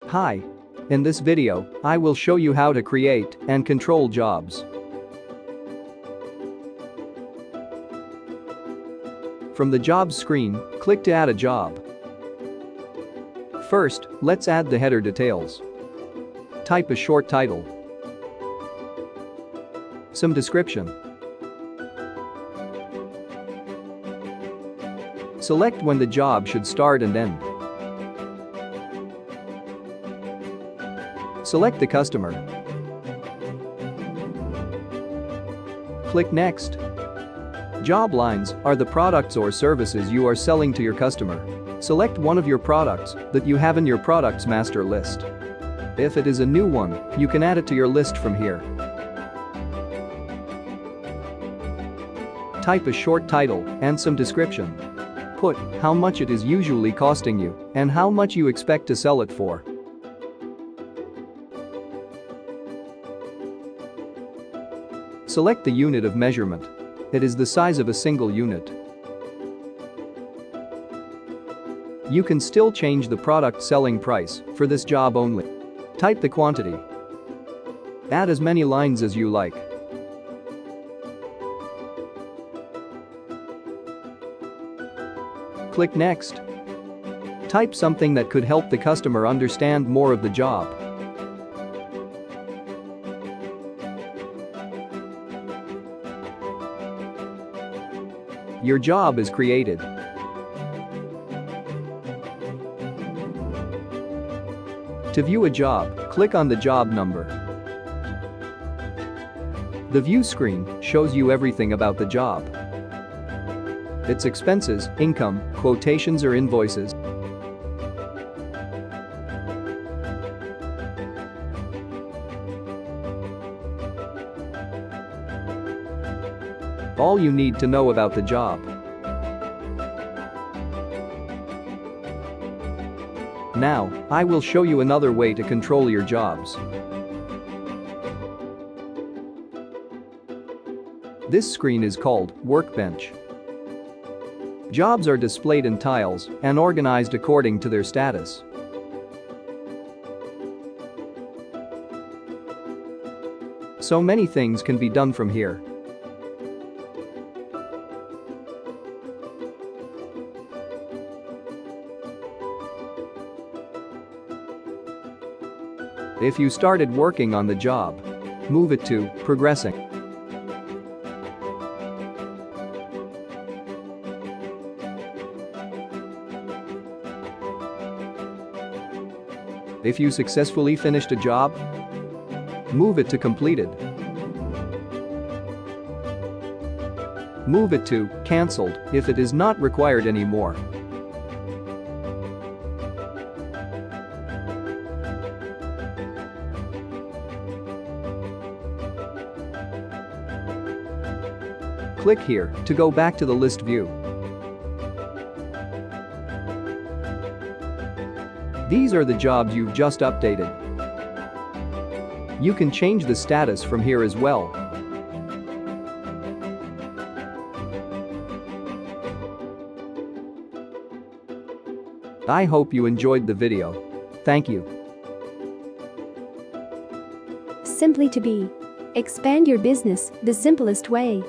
Hi. In this video, I will show you how to create and control jobs. From the Jobs screen, click to add a job. First, let's add the header details. Type a short title. Some description. Select when the job should start and end. Select the customer. Click Next. Job lines are the products or services you are selling to your customer. Select one of your products that you have in your products master list. If it is a new one, you can add it to your list from here. Type a short title and some description. Put how much it is usually costing you and how much you expect to sell it for. Select the unit of measurement. It is the size of a single unit. You can still change the product selling price for this job only. Type the quantity. Add as many lines as you like. Click Next. Type something that could help the customer understand more of the job. Your job is created. To view a job, click on the job number. The View screen shows you everything about the job. Its expenses, income, quotations or invoices. All you need to know about the job. Now, I will show you another way to control your jobs. This screen is called Workbench. Jobs are displayed in tiles and organized according to their status. So many things can be done from here. If you started working on the job, move it to Progressing. If you successfully finished a job, move it to Completed. Move it to Cancelled if it is not required anymore. Click here to go back to the list view. These are the jobs you've just updated. You can change the status from here as well. I hope you enjoyed the video. Thank you. Simply to be. Expand your business the simplest way.